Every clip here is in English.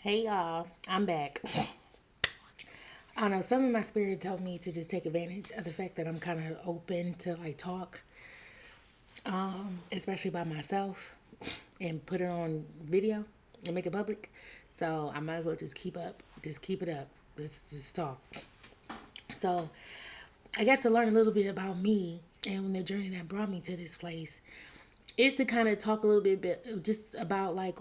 Hey y'all, I'm back. I don't know, some of my spirit told me to just take advantage of the fact that I'm kind of open to like talk, especially by myself, and put it on video and make it public. So I might as well just keep it up. Let's just talk. So I guess to learn a little bit about me and the journey that brought me to this place is to kind of talk a little bit just about like,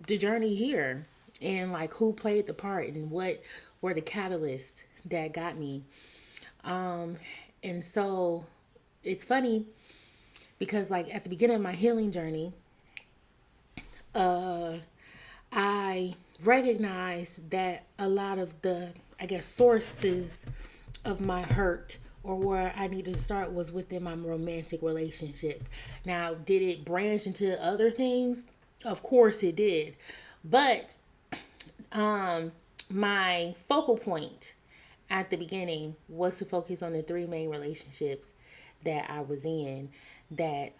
the journey here and like who played the part and what were the catalysts that got me. And so it's funny because like at the beginning of my healing journey, I recognized that a lot of the, I guess, sources of my hurt or where I needed to start was within my romantic relationships. Now, did it branch into other things? Of course it did. But my focal point at the beginning was to focus on the three main relationships that I was in that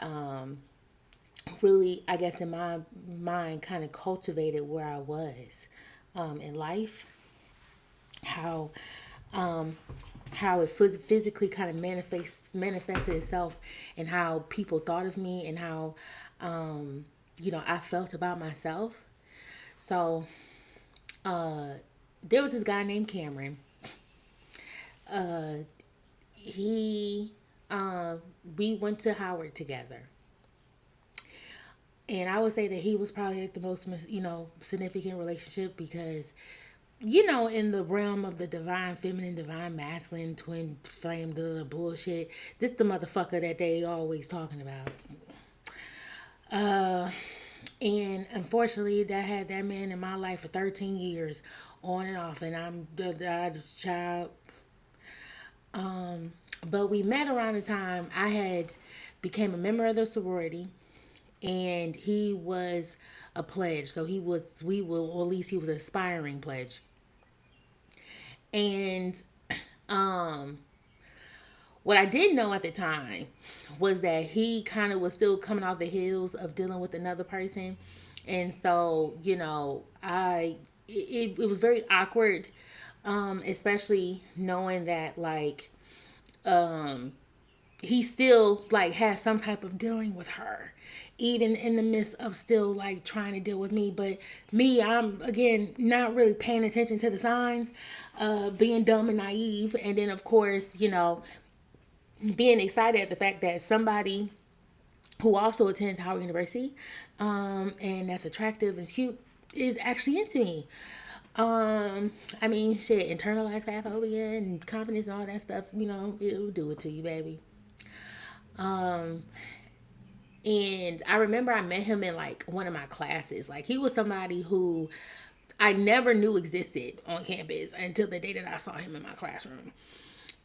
really, I guess, in my mind, kind of cultivated where I was in life, how um, how it physically kind of manifested itself, and how people thought of me, and how I felt about myself. So there was this guy named Cameron. He We went to Howard together. And I would say that he was probably like the most, significant relationship because, in the realm of the divine feminine, divine masculine, twin flame, bullshit, this the motherfucker that they always talking about. And unfortunately, that had that man in my life for 13 years, on and off, and I'm the child. But we met around the time I had became a member of the sorority, and he was a pledge. So we will, or at least he was an aspiring pledge. And what I didn't know at the time was that he kind of was still coming off the heels of dealing with another person. And so, it was very awkward, especially knowing that, like, he still like has some type of dealing with her, even in the midst of still like trying to deal with me. But me, I'm again not really paying attention to the signs, being dumb and naive, and then of course, being excited at the fact that somebody who also attends Howard University, and that's attractive and cute, is actually into me. I mean, shit, internalized fat phobia and confidence and all that stuff, it'll do it to you, baby. And I remember I met him in like one of my classes. Like, he was somebody who I never knew existed on campus until the day that I saw him in my classroom.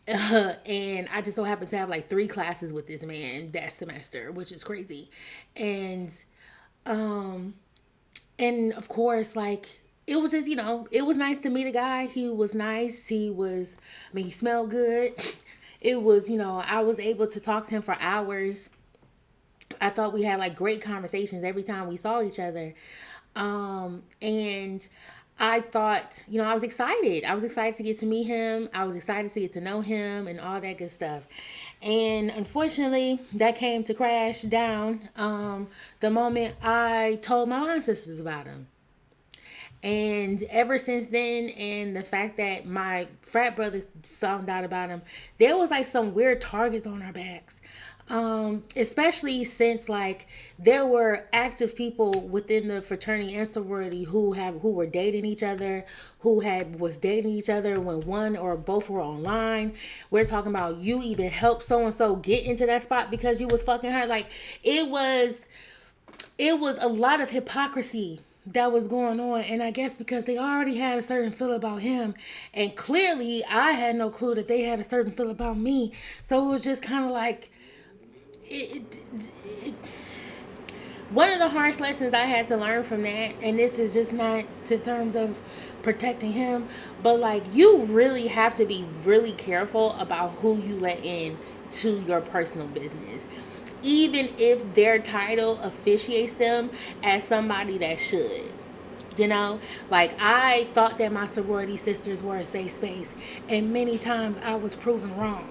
And I just so happened to have like three classes with this man that semester, which is crazy. And and of course, like, it was just, it was nice to meet a guy. He was nice. He smelled good. It was, I was able to talk to him for hours. I thought we had like great conversations every time we saw each other. And I thought, I was excited. I was excited to get to meet him. I was excited to get to know him and all that good stuff. And unfortunately, that came to crash down the moment I told my ancestors about him. And ever since then, and the fact that my frat brothers found out about him, there was like some weird targets on our backs. Especially since like there were active people within the fraternity and sorority who were dating each other, was dating each other when one or both were online. We're talking about you even helped so and so get into that spot because you was fucking her. Like, it was a lot of hypocrisy that was going on. And I guess because they already had a certain feel about him, and clearly I had no clue that they had a certain feel about me. So it was just kind of like it, one of the harsh lessons I had to learn from that, and this is just not to terms of protecting him, but like, you really have to be really careful about who you let in to your personal business. even if their title officiates them as somebody that should. You know, like, I thought that my sorority sisters were a safe space, and many times I was proven wrong.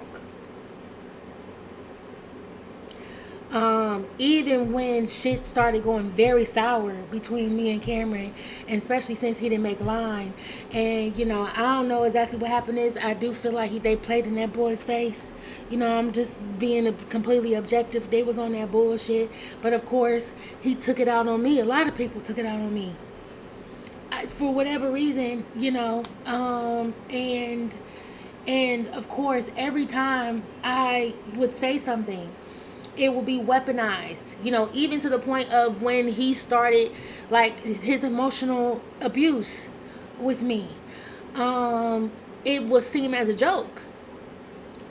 Even when shit started going very sour between me and Cameron, and especially since he didn't make line, and you know, I don't know exactly what happened. Is I do feel like they played in that boy's face. You know, I'm just being completely objective. They was on that bullshit, but of course he took it out on me. A lot of people took it out on me, for whatever reason, you know. And of course, every time I would say something, it will be weaponized, you know, even to the point of when he started like his emotional abuse with me. It would seem as a joke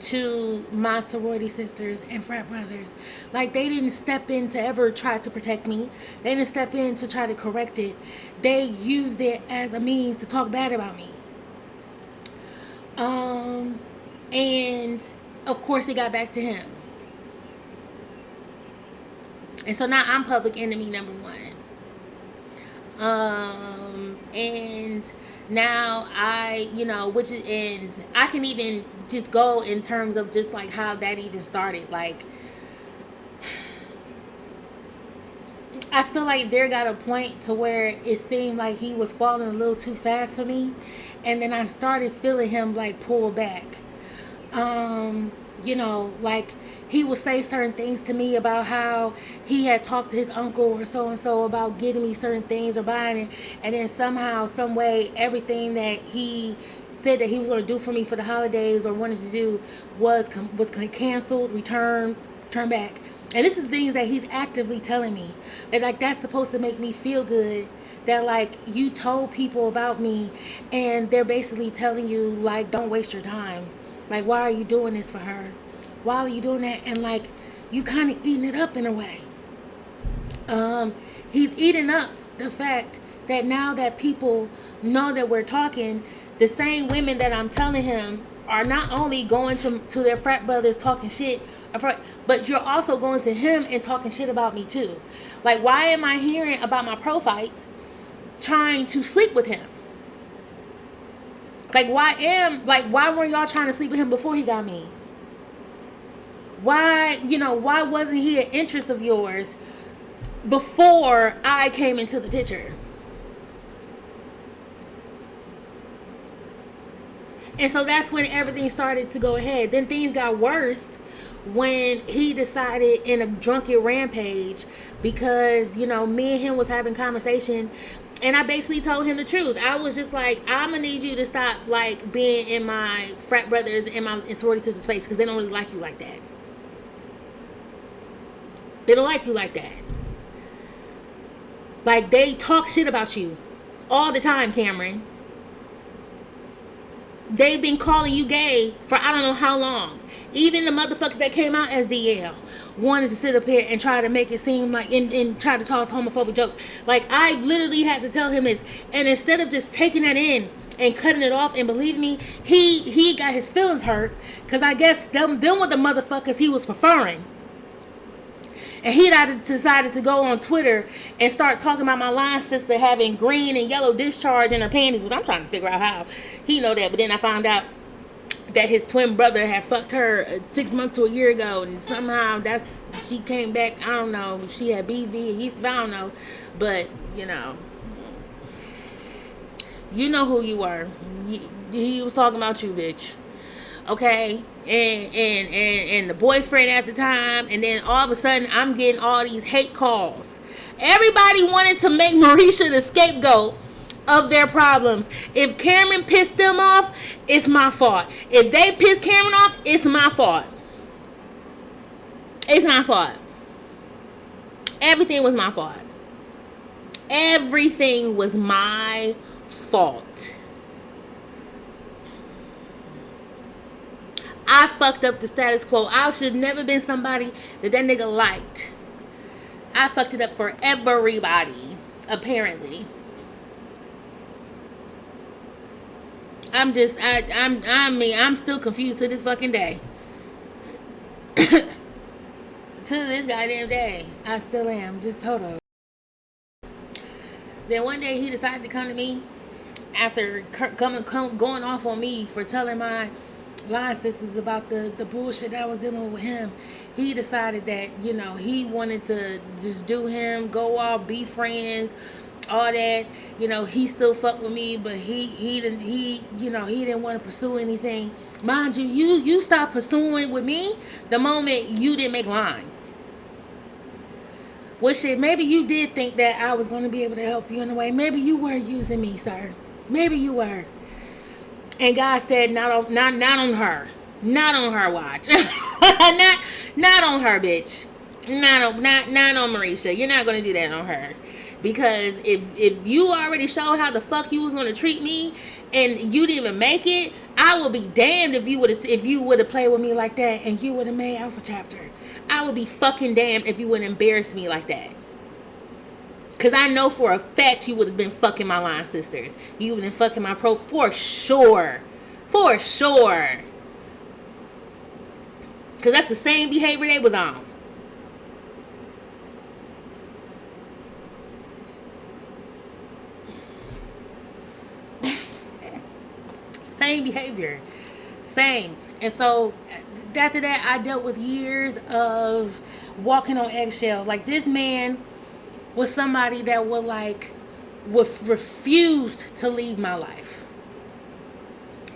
to my sorority sisters and frat brothers. Like, they didn't step in to ever try to protect me. They didn't step in to try to correct it. They used it as a means to talk bad about me. And of course it got back to him. And so now I'm public enemy number one. And now I, you know, and I can even just go in terms of just like how that even started. Like, I feel like there got a point to where it seemed like he was falling a little too fast for me. And then I started feeling him like pull back. You know, like, he would say certain things to me about how he had talked to his uncle or so-and-so about getting me certain things or buying it. And then somehow, some way, everything that he said that he was going to do for me for the holidays or wanted to do was canceled, turned back. And this is things that he's actively telling me. That, like, that's supposed to make me feel good. That, like, you told people about me and they're basically telling you, like, don't waste your time. Like, why are you doing this for her? Why are you doing that? And, like, you kind of eating it up in a way. He's eating up the fact that now that people know that we're talking, the same women that I'm telling him are not only going to their frat brothers talking shit, but you're also going to him and talking shit about me too. Like, why am I hearing about my pro fights trying to sleep with him? Like, why were y'all trying to sleep with him before he got me? Why wasn't he an interest of yours before I came into the picture? And so that's when everything started to go ahead. Then things got worse when he decided in a drunken rampage, because, you know, me and him was having conversation, and I basically told him the truth. I was just like, I'm gonna need you to stop, like, being in my frat brothers and my sorority sisters' face, because they don't really like you like that. They don't like you like that. Like, they talk shit about you all the time, Cameron. They've been calling you gay for I don't know how long. Even the motherfuckers that came out as DL wanted to sit up here and try to make it seem like, and try to toss homophobic jokes. Like, I literally had to tell him this. And instead of just taking that in and cutting it off, and believe me, he got his feelings hurt, because I guess them were the motherfuckers he was preferring. And he decided to go on Twitter and start talking about my line sister having green and yellow discharge in her panties, which I'm trying to figure out how he know that. But then I found out that his twin brother had fucked her 6 months to a year ago, and somehow she came back. I don't know if she had BV, yeast, I don't know. But, you know who you were. He was talking about you, bitch. Okay, and the boyfriend at the time, and then all of a sudden I'm getting all these hate calls. Everybody wanted to make Marisha the scapegoat of their problems. If Cameron pissed them off, it's my fault. If they pissed Cameron off, it's my fault. It's my fault. Everything was my fault. Everything was my fault. I fucked up the status quo. I should never been somebody that nigga liked. I fucked it up for everybody, apparently. I'm still confused to this fucking day. To this goddamn day, I still am. Just hold on. Then one day he decided to come to me after going off on me for telling my line sisters about the bullshit that I was dealing with him. He decided that, he wanted to just do him, go off, be friends, all that. He still fucked with me, but he didn't want to pursue anything. Mind you, you stopped pursuing with me the moment you didn't make line. Well, shit, maybe you did think that I was going to be able to help you in a way. Maybe you were using me, sir. Maybe you were. And God said, not on her. Not on her watch. not on her, bitch. Not on Marisha. You're not gonna do that on her. Because if you already showed how the fuck you was gonna treat me and you didn't even make it, I will be damned if you would have played with me like that and you would have made Alpha Chapter. I would be fucking damned if you would embarrass me like that. Because I know for a fact you would have been fucking my line sisters. You would have been fucking my pro for sure. For sure. Because that's the same behavior they was on. Same behavior. Same. And so after that, I dealt with years of walking on eggshells. Like, this man was somebody that would refused to leave my life.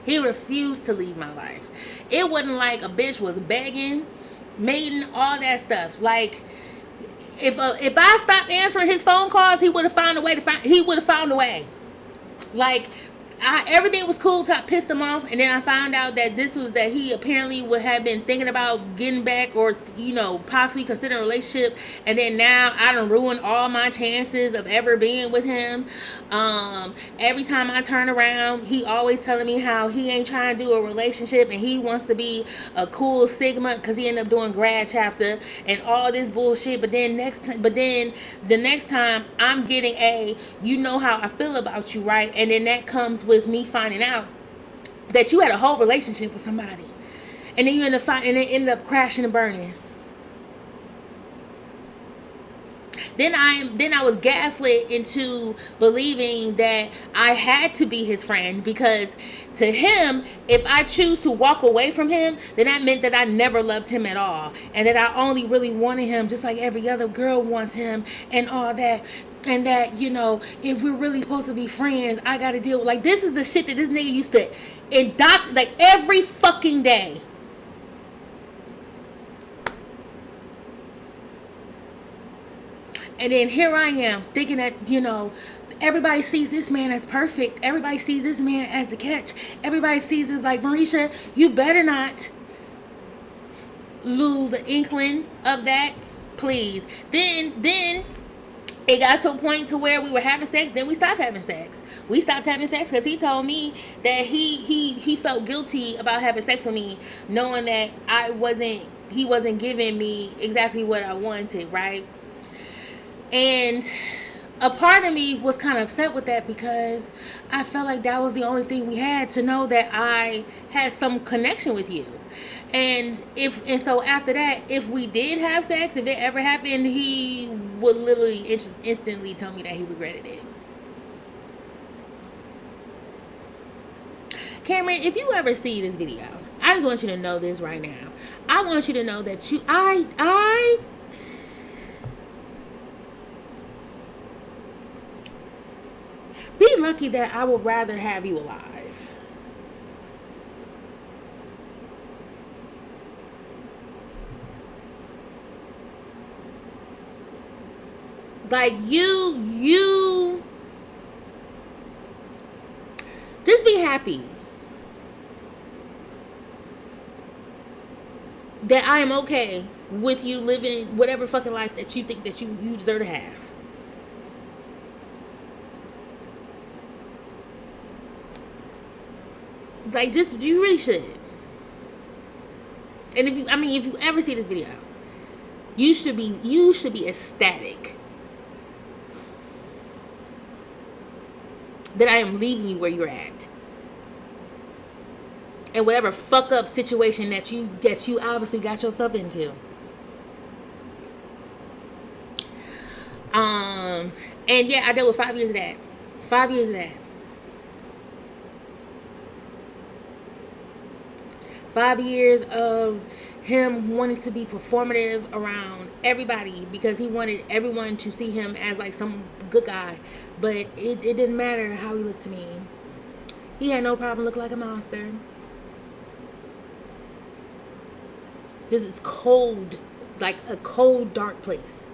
He refused to leave my life. It wasn't like a bitch was begging, mating, all that stuff. Like, if I stopped answering his phone calls, he would have found a way he would have found a way. Like, everything was cool till I pissed him off, and then I found out that he apparently would have been thinking about getting back or, possibly considering a relationship, and then now I done ruined all my chances of ever being with him. Every time I turn around, he always telling me how he ain't trying to do a relationship and he wants to be a cool Sigma because he ended up doing grad chapter and all this bullshit. But then the next time I'm getting how I feel about you, right? And then that comes with me finding out that you had a whole relationship with somebody, and then you ended up crashing and burning. Then I was gaslit into believing that I had to be his friend, because to him, if I choose to walk away from him, then that meant that I never loved him at all, and that I only really wanted him just like every other girl wants him and all that. And that, if we're really supposed to be friends, I gotta deal with, like, this is the shit that this nigga used to adopt, like, every fucking day. And then here I am thinking that, everybody sees this man as perfect. Everybody sees this man as the catch. Everybody sees it like, Marisha, you better not lose an inkling of that, please. Then it got to a point to where we were having sex. Then we stopped having sex. We stopped having sex because he told me that he felt guilty about having sex with me, knowing that he wasn't giving me exactly what I wanted, right? And a part of me was kind of upset with that, because I felt like that was the only thing we had to know that I had some connection with you. And so after that, if we did have sex, if it ever happened, he would literally instantly tell me that he regretted it. Cameron, if you ever see this video, I just want you to know this right now. I want you to know that I be lucky that I would rather have you alive. Like, you just be happy that I am okay with you living whatever fucking life that you think that you deserve to have. Like, just, you really should. And if you ever see this video, you should be ecstatic that I am leaving you where you're at. And whatever fuck up situation that you obviously got yourself into. And yeah, I dealt with 5 years of that. 5 years of that. 5 years of him wanting to be performative around everybody because he wanted everyone to see him as like some good guy. But it didn't matter how he looked to me. He had no problem looking like a monster. This is cold, like a cold, dark place.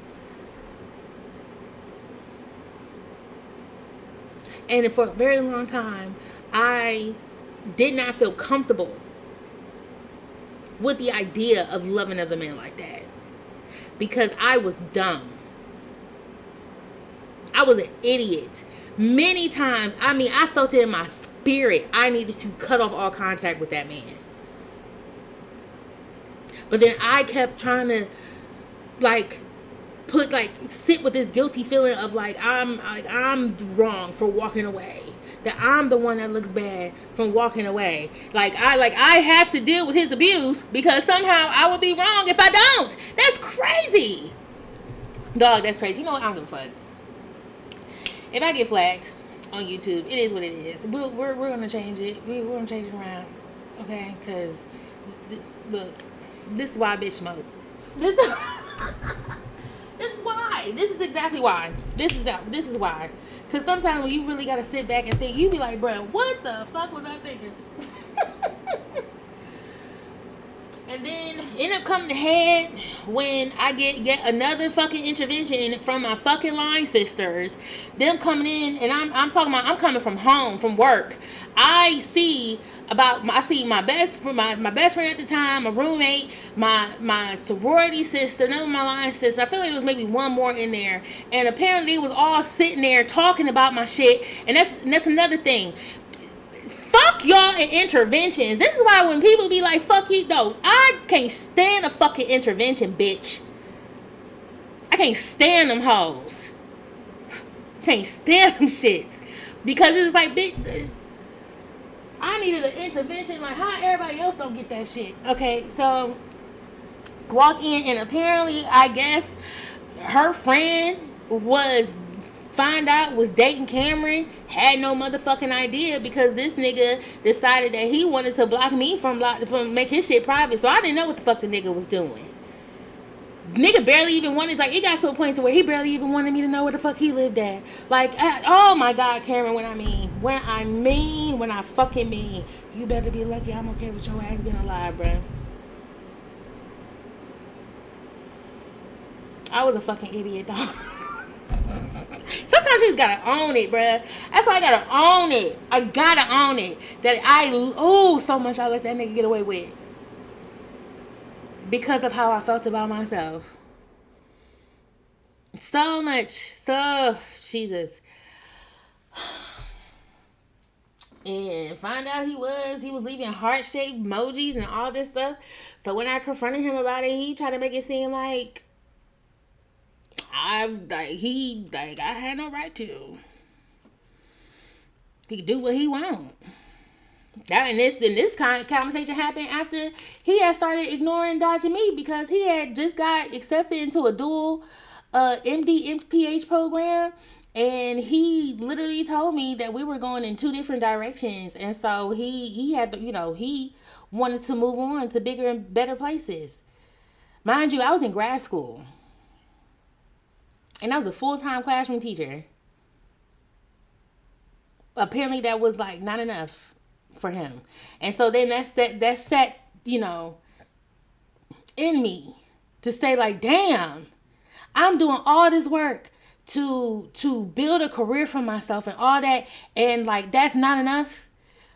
And for a very long time, I did not feel comfortable with the idea of loving other men like that because I was dumb. I was an idiot. Many times, I mean, I felt it in my spirit. I needed to cut off all contact with that man. But then I kept trying to, like, sit with this guilty feeling of I'm wrong for walking away. That I'm the one that looks bad from walking away. I have to deal with his abuse because somehow I would be wrong if I don't. That's crazy. Dog, that's crazy. You know what? I don't give a fuck. If I get flagged on YouTube, it is what it is. We're gonna change it. We're gonna change it around. Okay? Because look, this is why I bitch smoke. This is why. This is exactly why. This is why. Because sometimes when you really got to sit back and think, you be like, bro, what the fuck was I thinking? And then end up coming to head when I get yet another fucking intervention from my fucking line sisters. Them coming in, and I'm talking about, I'm coming from home, from work. I see my best friend at the time, my roommate, my sorority sister, none of my line sisters. I feel like there was maybe one more in there, and apparently it was all sitting there talking about my shit. And that's another thing. Fuck y'all and interventions. This is why when people be like, fuck you, though, I can't stand a fucking intervention, bitch. I can't stand them hoes. Can't stand them shits. Because it's like, bitch, I needed an intervention. Like, how everybody else don't get that shit? Okay, so walk in, and apparently, I guess, her friend was dating Cameron, had no motherfucking idea because this nigga decided that he wanted to block me from make his shit private. So I didn't know what the fuck the nigga was doing. Nigga barely even wanted, like, it got to a point to where he barely even wanted me to know where the fuck he lived at. Like, oh my God, Cameron, when I fucking mean, you better be lucky I'm okay with your ass being alive, bruh. I was a fucking idiot, dog. Sometimes you just gotta own it, bruh. That's why I gotta own it. I gotta own it. That so much I let that nigga get away with. Because of how I felt about myself. So much. Jesus. And find out he was leaving heart-shaped emojis and all this stuff. So when I confronted him about it, he tried to make it seem like I had no right to. He could do what he want. This kind of conversation happened after he had started ignoring and dodging me because he had just got accepted into a dual MD MPH program, and he literally told me that we were going in two different directions, and so he had to, he wanted to move on to bigger and better places. Mind you, I was in grad school. And I was a full-time classroom teacher. Apparently that was like not enough for him. And so then that set, in me to say like, damn, I'm doing all this work to build a career for myself and all that, and like that's not enough.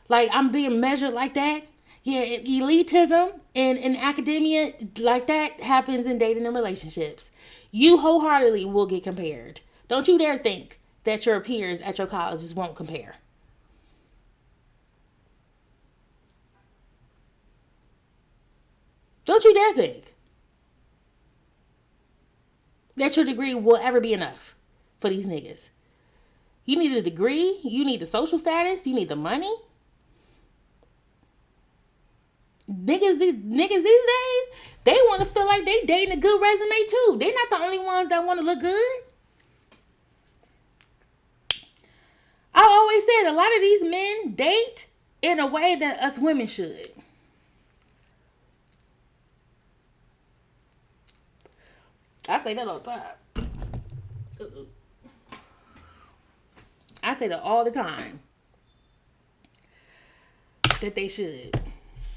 Like I'm being measured like that. Yeah, elitism in academia like that happens in dating and relationships. You wholeheartedly will get compared. Don't you dare think that your peers at your colleges won't compare. Don't you dare think that your degree will ever be enough for these niggas. You need a degree, you need the social status, you need the money. Niggas these days, they want to feel like they dating a good resume too. They're not the only ones that want to look good. said a lot of these men date in a way that us women should. I say that all the time. I say that all the time. That they should.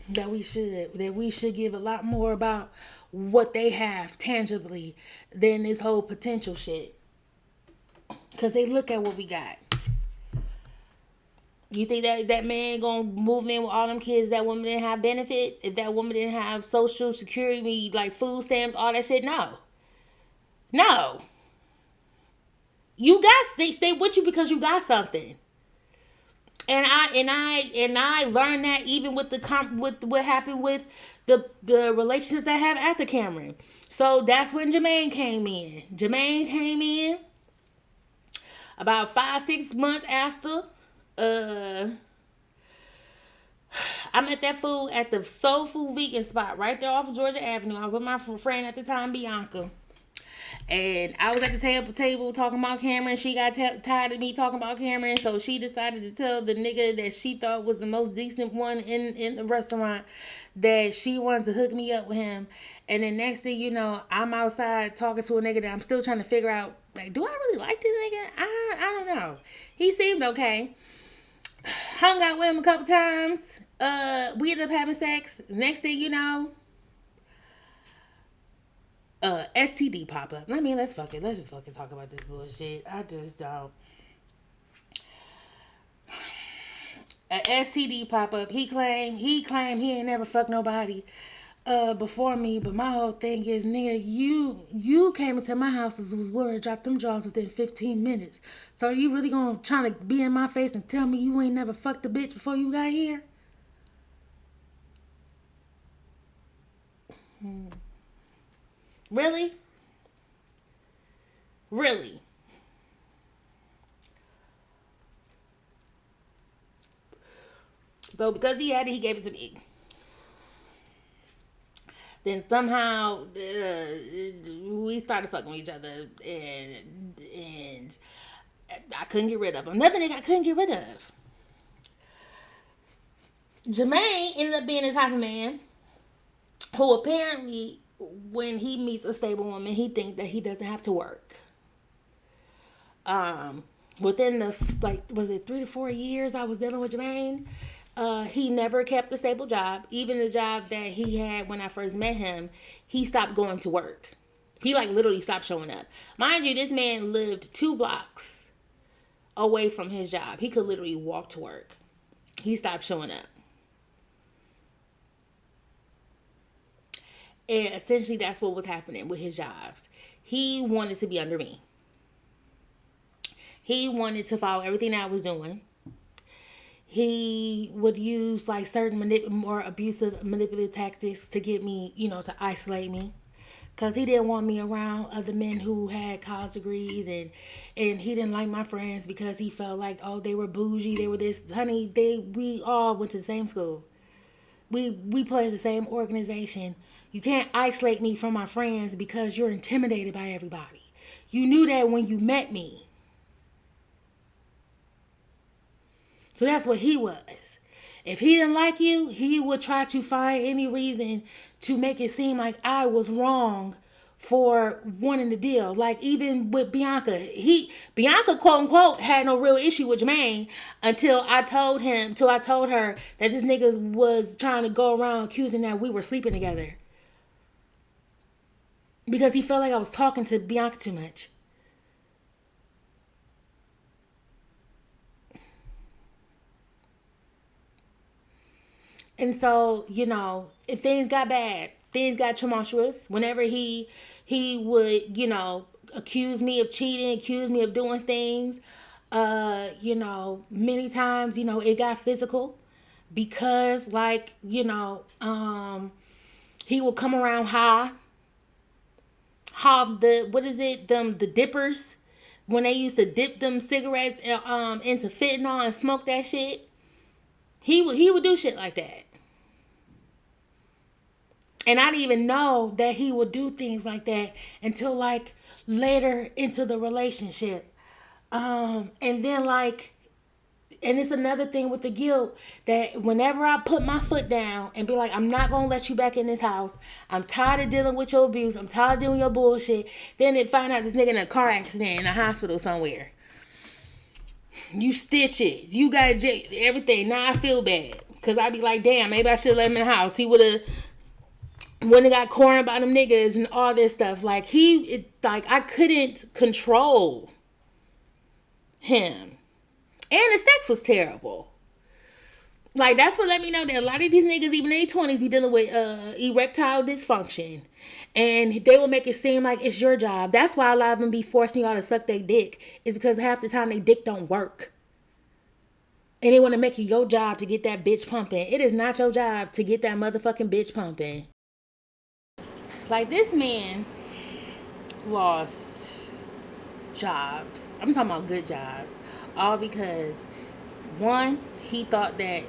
That we should give a lot more about what they have tangibly than this whole potential shit. Because they look at what we got. You think that man gonna move in with all them kids? That woman didn't have benefits? If that woman didn't have social security, like food stamps, all that shit? No. You got stay with you because you got something. And I learned that even with with what happened with the relationships I have after Cameron. So that's when Jermaine came in. Jermaine came in about 5-6 months after. I met that fool at the Soul Food Vegan spot right there off of Georgia Avenue. I was with my friend at the time, Bianca. And I was at the table talking about Cameron. She got tired of me talking about Cameron. So she decided to tell the nigga that she thought was the most decent one in the restaurant that she wanted to hook me up with him. And then next thing you know, I'm outside talking to a nigga that I'm still trying to figure out, like, do I really like this nigga? I don't know. He seemed okay. Hung out with him a couple times. We ended up having sex. Next thing you know, STD pop up. I mean, let's just fucking talk about this bullshit. I just don't. A STD pop up. He claimed he ain't never fucked nobody before me, but my whole thing is, nigga, you came into my house and was willing to drop them jaws within 15 minutes. So are you really gonna try to be in my face and tell me you ain't never fucked a bitch before you got here? Really? So because he had it, he gave it to me. Then somehow we started fucking with each other, and I couldn't get rid of him. Another nigga I couldn't get rid of. Jermaine ended up being the type of man who apparently, when he meets a stable woman, he thinks that he doesn't have to work. Within the, was it 3 to 4 years I was dealing with Jermaine, he never kept a stable job. Even the job that he had when I first met him, he stopped going to work. He literally stopped showing up. Mind you, this man lived 2 blocks away from his job. He could literally walk to work. He stopped showing up. And essentially that's what was happening with his jobs. He wanted to be under me. He wanted to follow everything I was doing. He would use certain more abusive, manipulative tactics to get me, to isolate me. Because he didn't want me around other men who had college degrees. And he didn't like my friends because he felt like, oh, they were bougie. They were this. Honey, we all went to the same school. We pledged the same organization. You can't isolate me from my friends because you're intimidated by everybody. You knew that when you met me. So that's what he was. If he didn't like you, he would try to find any reason to make it seem like I was wrong for wanting the deal. Like even with Bianca, Bianca quote unquote had no real issue with Jermaine until I told her that this nigga was trying to go around accusing that we were sleeping together. Because he felt like I was talking to Bianca too much. And so, if things got bad, things got tumultuous. Whenever he would, accuse me of cheating, accuse me of doing things, many times, it got physical because he would come around high the dippers, when they used to dip them cigarettes into fentanyl and smoke that shit. He would do shit like that. And I didn't even know that he would do things like that until later into the relationship. And then And it's another thing with the guilt that whenever I put my foot down and be like, I'm not going to let you back in this house. I'm tired of dealing with your abuse. I'm tired of dealing with your bullshit. Then they find out this nigga in a car accident in a hospital somewhere. You stitches. You got everything. Now I feel bad. Because I be like, damn, maybe I should have let him in the house. He would have... when it got cornered by them niggas and all this stuff. Like, I couldn't control him. And the sex was terrible. Like, that's what let me know that a lot of these niggas, even in their 20s, be dealing with erectile dysfunction. And they will make it seem like it's your job. That's why a lot of them be forcing y'all to suck their dick. Is because half the time their dick don't work. And they want to make it your job to get that bitch pumping. It is not your job to get that motherfucking bitch pumping. Like, this man lost jobs. I'm talking about good jobs. All because, one, he thought that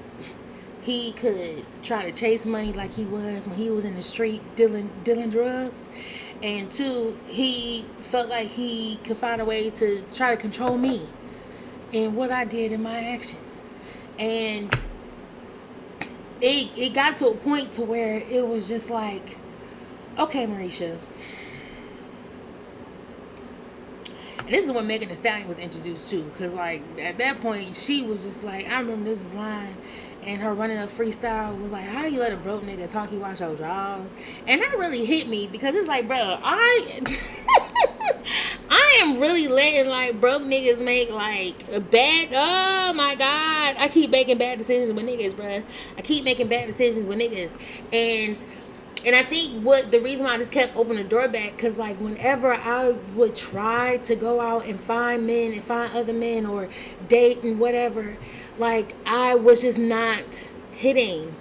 he could try to chase money like he was when he was in the street dealing drugs. And two, he felt like he could find a way to try to control me and what I did in my actions. And it got to a point to where it was just like, okay, Marisha. And this is when Megan Thee Stallion was introduced to. Because, like, at that point, she was just like, I remember this line. And her running a freestyle was like, how you let a broke nigga talk you watch your jaws? And that really hit me. Because it's like, bro, I am really letting, like, broke niggas make, like, oh, my God. I keep making bad decisions with niggas, bro. I keep making bad decisions with niggas. And I think the reason why I just kept opening the door back, because, like, whenever I would try to go out and find men and find other men or date and whatever, like, I was just not hitting.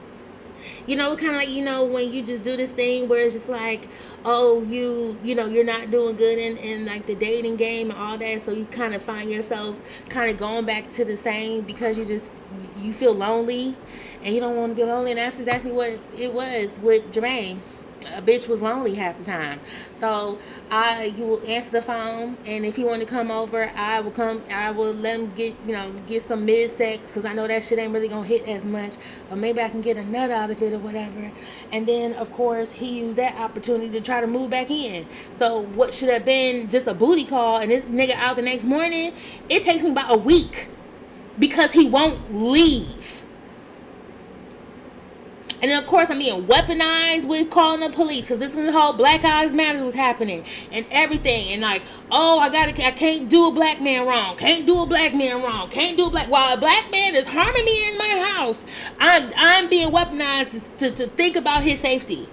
You know, kind of like, you know, when you just do this thing where it's just like, oh, you know, you're not doing good in like the dating game and all that. So you kind of find yourself kind of going back to the same because you feel lonely and you don't want to be lonely. And that's exactly what it was with Jermaine. A bitch was lonely half the time. So he will answer the phone, and if he want to come over, I will let him get some mid sex, because I know that shit ain't really gonna hit as much, but maybe I can get a nut out of it or whatever. And then of course he used that opportunity to try to move back in. So what should have been just a booty call and this nigga out the next morning, it takes me about a week because he won't leave. And then, of course, I'm being weaponized with calling the police, because this is when the whole Black Lives Matter was happening and everything. And like, oh, I can't do a black man wrong. Can't do a black man wrong. Can't do a black. While a black man is harming me in my house, I'm being weaponized to think about his safety.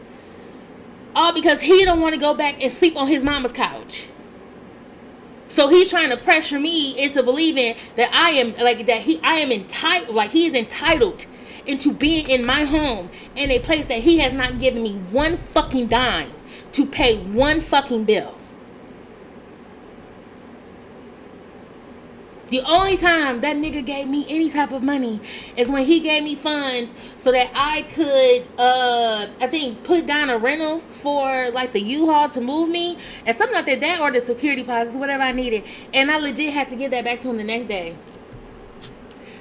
All because he don't want to go back and sleep on his mama's couch. So he's trying to pressure me into believing that I am entitled, like he is entitled into being in my home in a place that he has not given me one fucking dime to pay one fucking bill. The only time that nigga gave me any type of money is when he gave me funds so that I could, I think, put down a rental for like the U-Haul to move me and something like that, or the security deposits, whatever I needed. And I legit had to give that back to him the next day.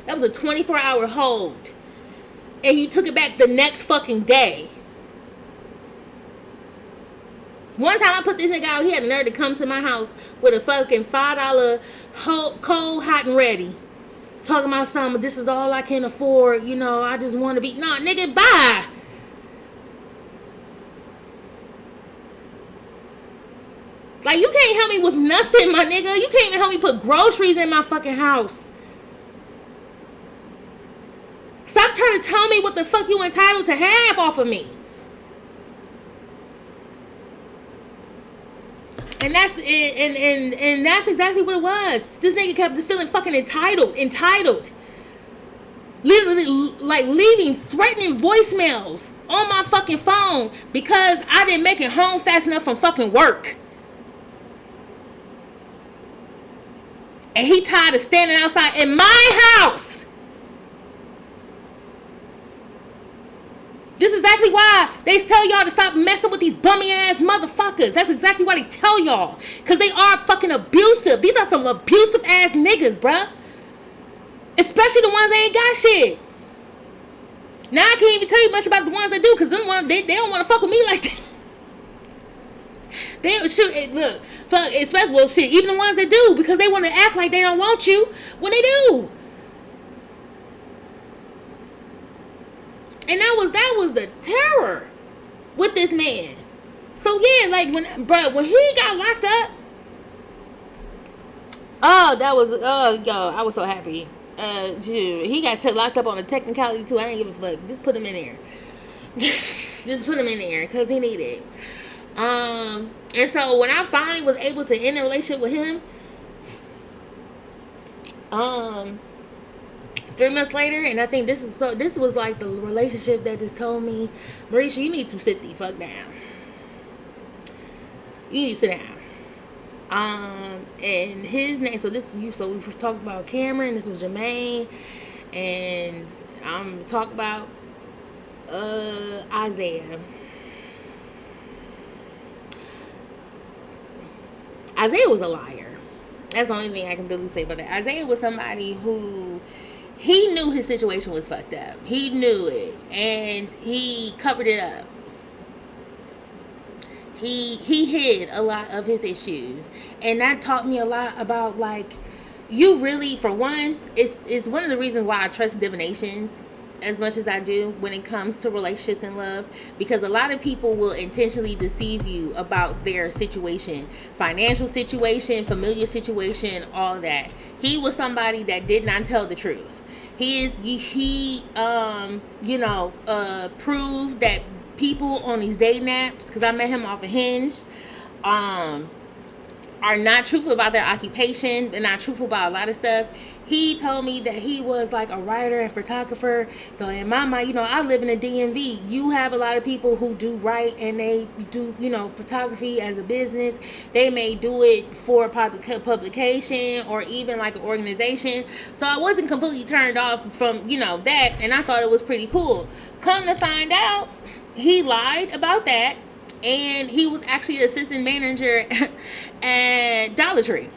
That was a 24-hour hold. And you took it back the next fucking day. One time I put this nigga out, he had the nerve to come to my house with a fucking $5 cold, hot, and ready. Talking about something, this is all I can afford, you know, I just want to be... No, nigga, bye! Like, you can't help me with nothing, my nigga. You can't even help me put groceries in my fucking house. Stop trying to tell me what the fuck you entitled to have off of me. And that's and that's exactly what it was. This nigga kept feeling fucking entitled. Literally, like, leaving threatening voicemails on my fucking phone because I didn't make it home fast enough from fucking work. And he tired of standing outside in my house. This is exactly why they tell y'all to stop messing with these bummy ass motherfuckers. That's exactly why they tell y'all. Because they are fucking abusive. These are some abusive ass niggas, bruh. Especially the ones that ain't got shit. Now I can't even tell you much about the ones that do, because them ones, they don't want to fuck with me like that. They shoot. Look, fuck. Especially, well, shit. Even the ones that do, because they want to act like they don't want you when they do. And that was the terror with this man. So yeah, like when he got locked up, I was so happy. Dude, he got locked up on a technicality too. I ain't give a fuck. Just put him in there. Just put him in there because he needed. And so when I finally was able to end a relationship with him, 3 months later, and I think this was like the relationship that just told me, Marisha, you need to sit the fuck down. You need to sit down. And his name, so we talked about Cameron, this was Jermaine, and I'm talking about Isaiah. Isaiah was a liar. That's the only thing I can really say about that. Isaiah was somebody who, he knew his situation was fucked up. He knew it, and he covered it up. He hid a lot of his issues, and that taught me a lot about, like, you really, for one, it's one of the reasons why I trust divinations as much as I do when it comes to relationships and love, because a lot of people will intentionally deceive you about their situation, financial situation, familiar situation, all that. He was somebody that did not tell the truth. He proved that people on these dating apps, because I met him off of Hinge, are not truthful about their occupation. They're not truthful about a lot of stuff. He told me that he was like a writer and photographer. So in my mind, I live in a DMV. You have a lot of people who do write and they do, photography as a business. They may do it for a publication or even like an organization. So I wasn't completely turned off from, that. And I thought it was pretty cool. Come to find out, he lied about that. And he was actually an assistant manager at Dollar Tree.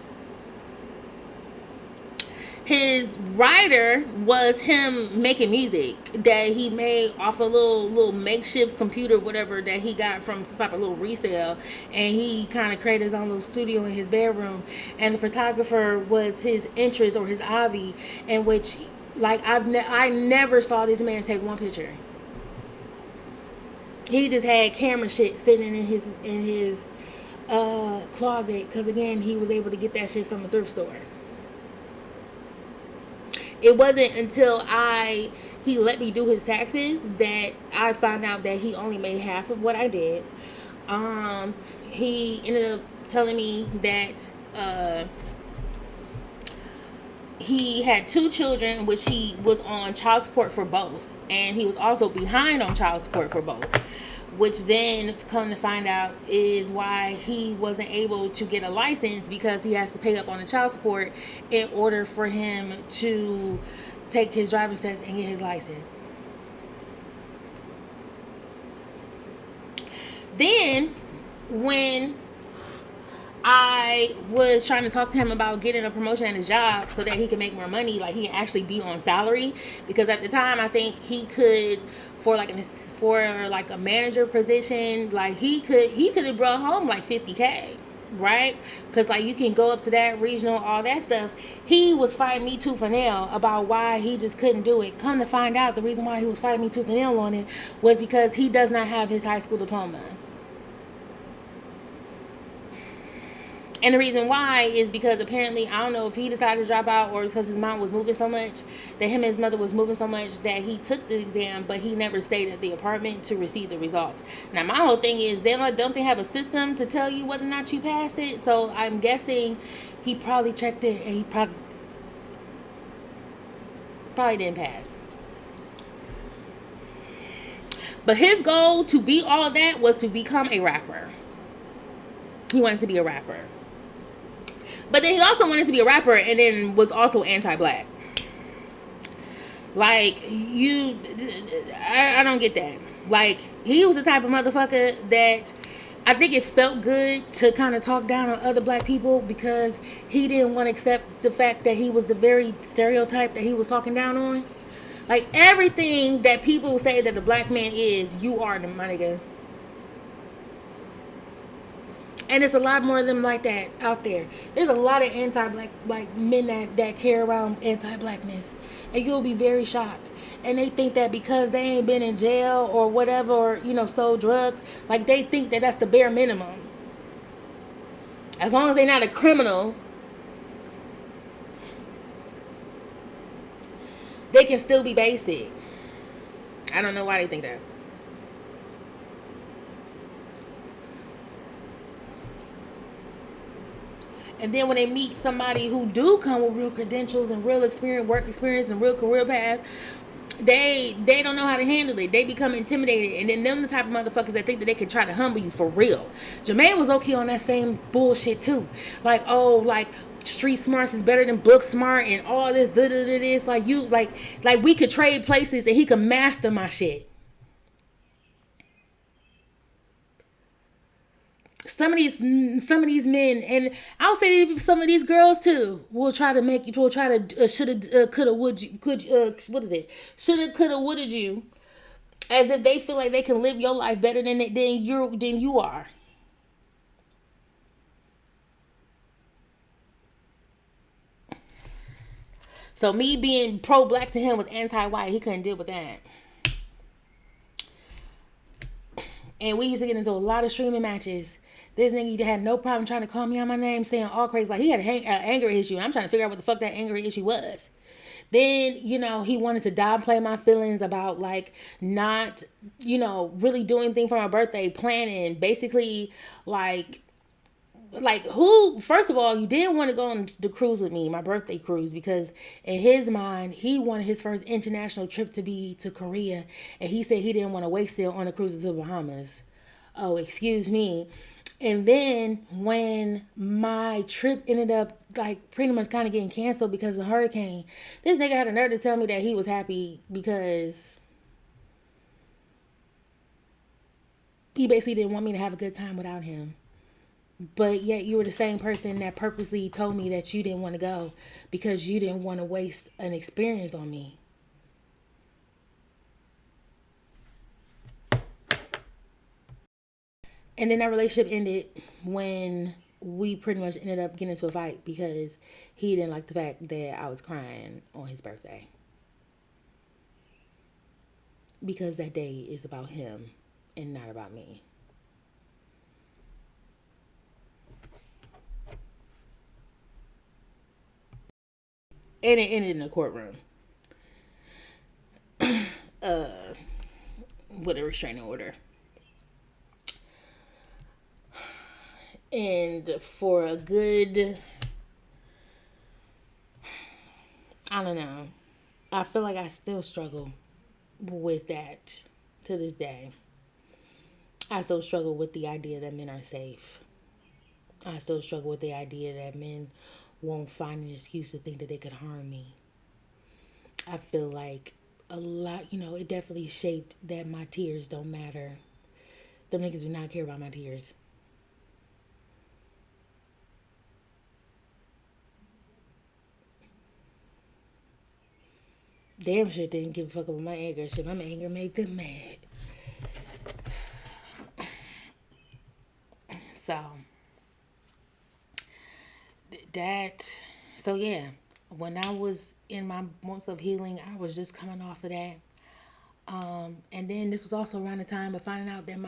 His writer was him making music that he made off a little makeshift computer, whatever, that he got from some type of little resale. And he kind of created his own little studio in his bedroom. And the photographer was his interest or his hobby, in which, like, I never saw this man take one picture. He just had camera shit sitting in his closet, because again, he was able to get that shit from a thrift store. It wasn't until he let me do his taxes that I found out that he only made half of what I did. He ended up telling me that he had 2 children, which he was on child support for both. And he was also behind on child support for both, which then, come to find out, is why he wasn't able to get a license, because he has to pay up on the child support in order for him to take his driver's test and get his license. Then, when I was trying to talk to him about getting a promotion at his job so that he can make more money, like he can actually be on salary, because at the time I think he could, for a manager position, like he could have brought home like $50K, right? Because like you can go up to that regional, all that stuff. He was fighting me tooth and nail about why he just couldn't do it. Come to find out, the reason why he was fighting me tooth and nail on it was because he does not have his high school diploma. And the reason why is because apparently, I don't know if he decided to drop out or it's because his mom was moving so much, that him and his mother was moving so much that he took the exam, but he never stayed at the apartment to receive the results. Now, my whole thing is, don't they have a system to tell you whether or not you passed it? So I'm guessing he probably checked it and he probably didn't pass. But his goal to be all of that was to become a rapper. He wanted to be a rapper. But then he also wanted to be a rapper and then was also anti-black. Like, I don't get that. Like, he was the type of motherfucker that I think it felt good to kind of talk down on other black people because he didn't want to accept the fact that he was the very stereotype that he was talking down on. Like everything that people say that the black man is, you are the my nigga. And there's a lot more of them like that out there. There's a lot of anti-black like men that care around anti-blackness, and you'll be very shocked. And they think that because they ain't been in jail or whatever, or sold drugs, like they think that that's the bare minimum. As long as they're not a criminal, they can still be basic. I don't know why they think that. And then when they meet somebody who do come with real credentials and real experience, work experience, and real career path, they don't know how to handle it. They become intimidated, and then them the type of motherfuckers that think that they can try to humble you for real. Jermaine was okay on that same bullshit too, like, oh, like street smarts is better than book smart and all this. This like you like we could trade places and he could master my shit. Some of these men, and I'll say some of these girls too, will try to make you, will try to shoulda, coulda, would you, could what is it? Shoulda, coulda, woulda you, as if they feel like they can live your life better than you are. So me being pro black to him was anti white. He couldn't deal with that. And we used to get into a lot of streaming matches. This nigga had no problem trying to call me on my name, saying all crazy. Like, he had an anger issue. And I'm trying to figure out what the fuck that anger issue was. Then, he wanted to downplay my feelings about, like, not, really doing anything for my birthday, planning. Basically, who, first of all, you didn't want to go on the cruise with me, my birthday cruise, because in his mind he wanted his first international trip to be to Korea, and he said he didn't want to waste it on a cruise to the Bahamas. Oh, excuse me. And then when my trip ended up like pretty much kind of getting canceled because of the hurricane, this nigga had a nerve to tell me that he was happy because he basically didn't want me to have a good time without him. But yet you were the same person that purposely told me that you didn't want to go because you didn't want to waste an experience on me. And then that relationship ended when we pretty much ended up getting into a fight because he didn't like the fact that I was crying on his birthday. Because that day is about him and not about me. And it ended in a courtroom. With a restraining order. And for a good, I don't know, I feel like I still struggle with that to this day. I still struggle with the idea that men are safe. I still struggle with the idea that men won't find an excuse to think that they could harm me. I feel like a lot, it definitely shaped that my tears don't matter. Them niggas do not care about my tears. Damn sure didn't give a fuck about my anger. Shit, my anger made them mad. So, so yeah, when I was in my months of healing, I was just coming off of that. And then this was also around the time of finding out that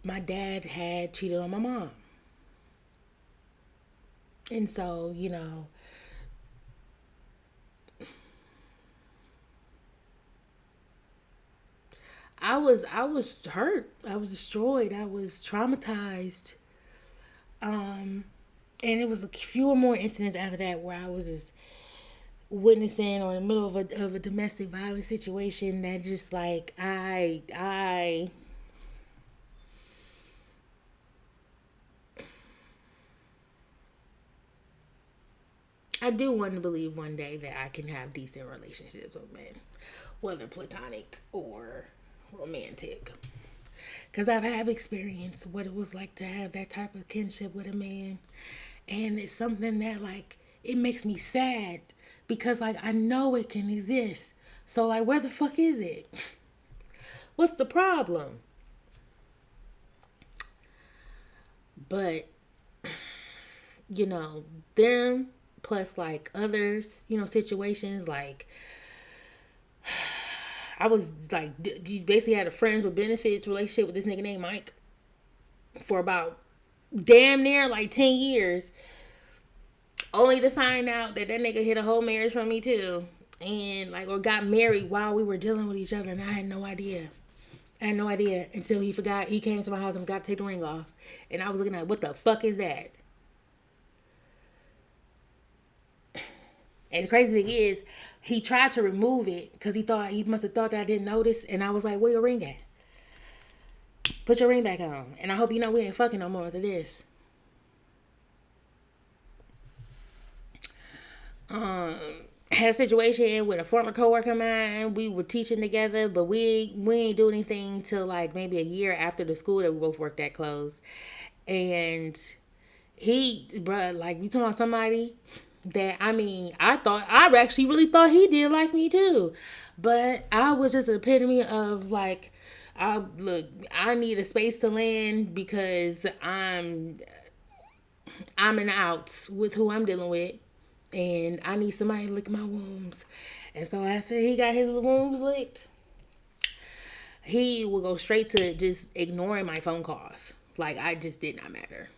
my dad had cheated on my mom. And so, I was hurt. I was destroyed. I was traumatized. And it was a few more incidents after that where I was just witnessing or in the middle of a domestic violence situation that just like I do want to believe one day that I can have decent relationships with men, whether platonic or romantic. because I've had experience what it was like to have that type of kinship with a man. And it's something that, like, it makes me sad because, like, I know it can exist. So, like, where the fuck is it? What's the problem? But, you know, them plus, like, others, you know, situations, like, I was like, you basically had a friends with benefits relationship with this nigga named Mike for about damn near like 10 years. Only to find out that that nigga hit a whole marriage from me too. And like, or got married while we were dealing with each other. And I had no idea. I had no idea until he forgot. He came to my house and forgot to take the ring off. And I was looking at, what the fuck is that? And the crazy thing is, he tried to remove it because he must have thought that I didn't notice. And I was like, where your ring at? Put your ring back on. And I hope you know we ain't fucking no more after this. Had a situation with a former coworker of mine. We were teaching together, but we ain't do anything till like maybe a year after the school that we both worked at closed. And he, bruh, like, you talking about somebody that, I mean, I actually really thought he did like me too. But I was just an epitome of like, I need a space to land because I'm in the outs with who I'm dealing with. And I need somebody to lick my wounds. And so after he got his wounds licked, he will go straight to just ignoring my phone calls. Like, I just did not matter.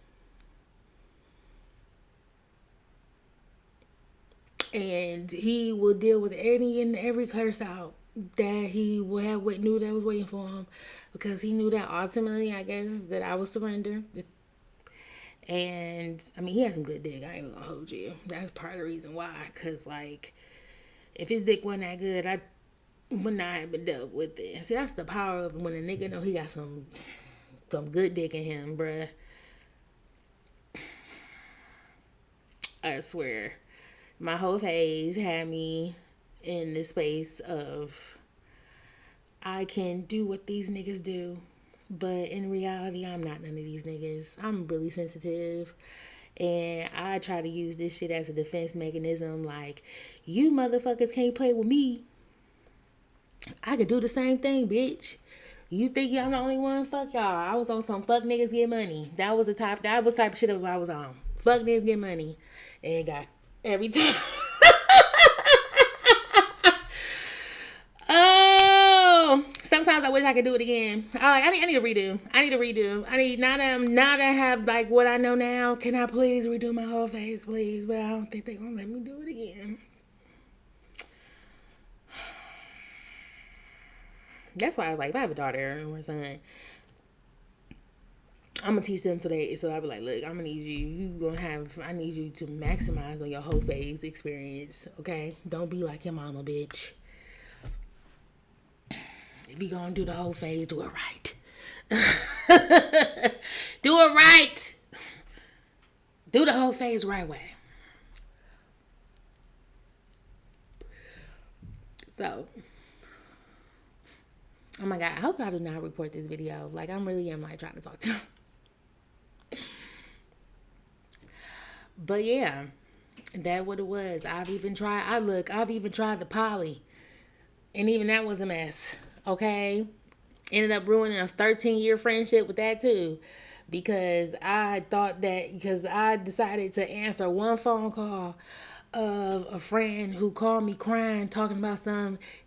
And he will deal with any and every curse out that he would have knew that was waiting for him, because he knew that ultimately, I guess, that I would surrender. And I mean, he had some good dick. I ain't even gonna hold you. That's part of the reason why. Cause like, if his dick wasn't that good, I would not have been dealt with it. See, that's the power of when a nigga know he got some good dick in him, bruh. I swear. My whole phase had me in the space of, I can do what these niggas do, but in reality, I'm not none of these niggas. I'm really sensitive, and I try to use this shit as a defense mechanism. Like, you motherfuckers can't play with me. I can do the same thing, bitch. You think I'm the only one? Fuck y'all. I was on some fuck niggas get money. That was the type of shit I was on. Fuck niggas get money. And got every time. Oh, sometimes I wish I could do it again. I need to redo. I need now that I have like what I know now. Can I please redo my whole face, please? But I don't think they're gonna let me do it again. That's why I was like, if I have a daughter or a son, I'm gonna teach them today. So I'll be like, look, I'm gonna need you. I need you to maximize on your whole phase experience. Okay, don't be like your mama, bitch. If you gonna do the whole phase, do it right. Do it right. Do the whole phase right way. So, oh my God, I hope I do not report this video. Like, I really am like trying to talk to him. But yeah, that what it was. I've even tried the poly, and even that was a mess. Okay, ended up ruining a 13-year friendship with that too, because I decided to answer one phone call of a friend who called me crying, talking about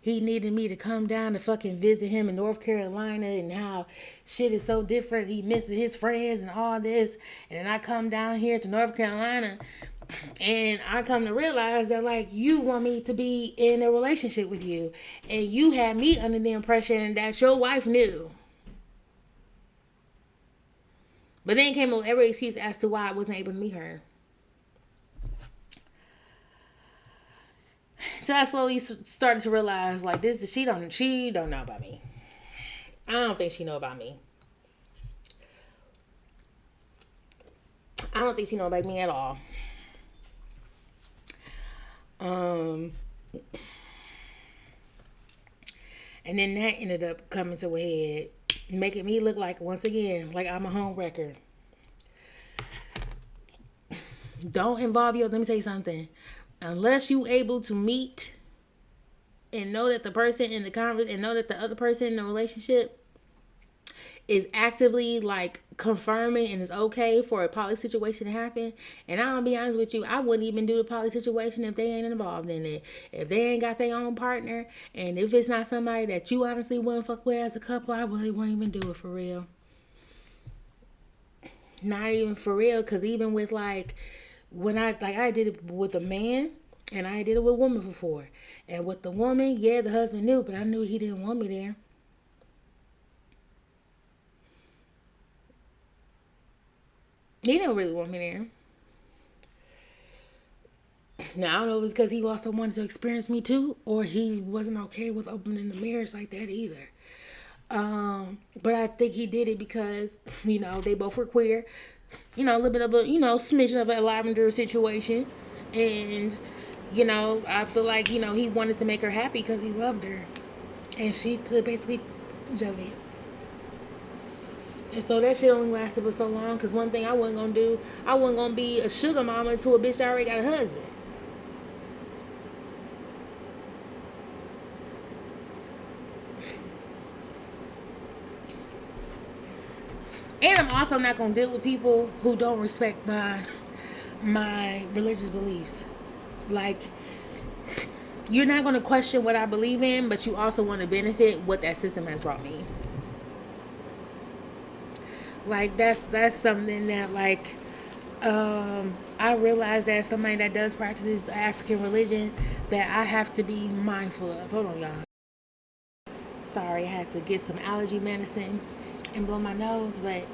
he needed me to come down to fucking visit him in North Carolina and how shit is so different. He misses his friends and all this. And then I come down here to North Carolina and I come to realize that, like, you want me to be in a relationship with you. And you had me under the impression that your wife knew. But then came up with every excuse as to why I wasn't able to meet her. So I slowly started to realize, like, she don't know about me. I don't think she know about me. I don't think she know about me at all. And then that ended up coming to a head making me look like, once again, like I'm a home wrecker. Don't involve your. Let me tell you something. Unless you able to meet and know that the person in the conversation and know that the other person in the relationship is actively like confirming and is okay for a poly situation to happen. And I'll be honest with you, I wouldn't even do the poly situation if they ain't involved in it. If they ain't got their own partner, and if it's not somebody that you honestly wouldn't fuck with as a couple, I really wouldn't even do it for real. Not even for real, because even with like when I did it with a man and I did it with a woman before. And with the woman, yeah, the husband knew, but I knew he didn't want me there. He didn't really want me there. Now I don't know if it's because he also wanted to experience me too, or he wasn't okay with opening the marriage like that either. But I think he did it because, they both were queer. A little bit of a, smidgen of a lavender situation. And, I feel like, he wanted to make her happy because he loved her. And she basically, Joey. And so that shit only lasted for so long because one thing I wasn't going to do, I wasn't going to be a sugar mama to a bitch that already got a husband. And I'm also not gonna deal with people who don't respect my religious beliefs. Like, you're not gonna question what I believe in, but you also want to benefit what that system has brought me. Like that's something that I realize that somebody that does practice the African religion that I have to be mindful of. Hold on, y'all. Sorry, I had to get some allergy medicine and blow my nose, but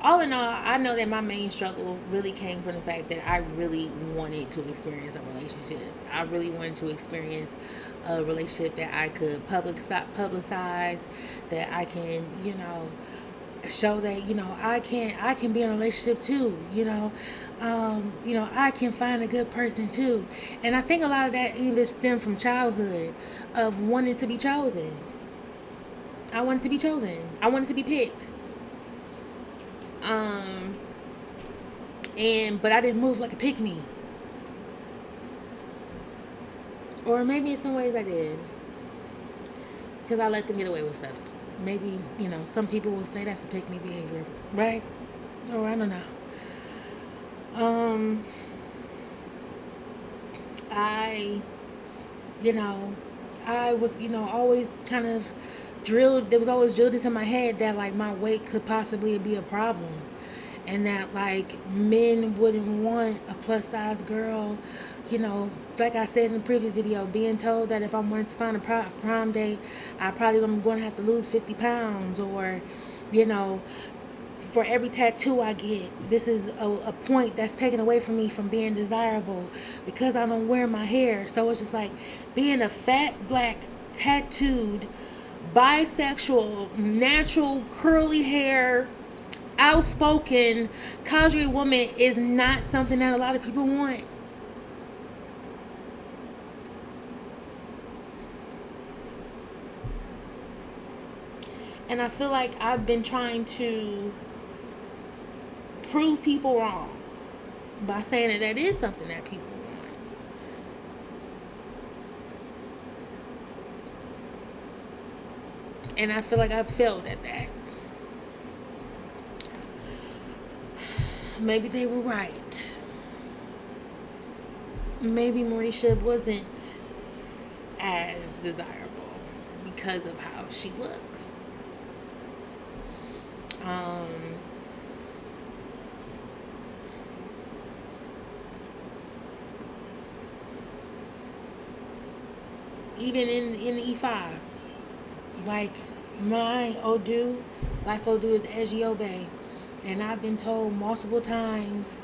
all in all, I know that my main struggle really came from the fact that I really wanted to experience a relationship. I really wanted to experience a relationship that I could publicize, that I can, show that I can be in a relationship too. I can find a good person too. And I think a lot of that even stemmed from childhood of wanting to be chosen. I wanted to be chosen. I wanted to be picked. Um, but I didn't move like a pick me. Or maybe in some ways I did. Because I let them get away with stuff. Maybe, some people will say that's a pick me behavior. Right? Or I don't know. I, you know, I was, always kind of drilled. There was always drilled into my head that like my weight could possibly be a problem, and that like men wouldn't want a plus size girl. Like I said in the previous video, being told that if I wanted to find a prom date, I probably am going to have to lose 50 pounds, or, you know, for every tattoo I get, this is a point that's taken away from me from being desirable because I don't wear my hair. So it's just like being a fat, black, tattooed, bisexual, natural, curly hair, outspoken, casual woman is not something that a lot of people want. And I feel like I've been trying to prove people wrong by saying that that is something that people want. And I feel like I've failed at that. Maybe they were right. Maybe Marisha wasn't as desirable because of how she looks. Even in E5, like my Odu, life Odu is Ejiobe, and I've been told multiple times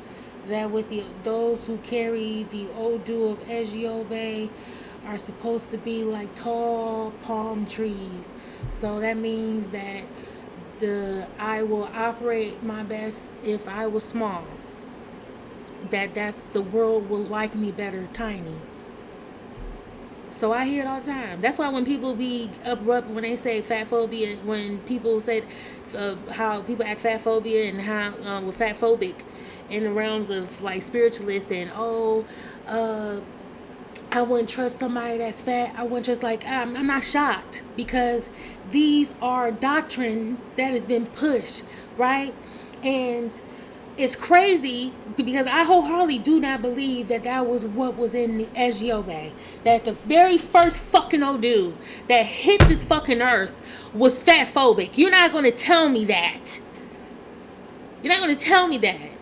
that with those who carry the Odu of Ejiobe are supposed to be like tall palm trees. So that means that I will operate my best if I was small. That's the world will like me better tiny. So I hear it all the time. That's why when people be abrupt when they say fat phobia, when people say how people act fat phobia and how we're fat phobic in the realms of like spiritualists and uh, I wouldn't trust somebody that's fat. I wouldn't trust like I'm not shocked because these are doctrine that has been pushed, right? And it's crazy because I wholeheartedly do not believe that that was what was in the SGOB. That the very first fucking old dude that hit this fucking earth was fat phobic. You're not going to tell me that. You're not going to tell me that.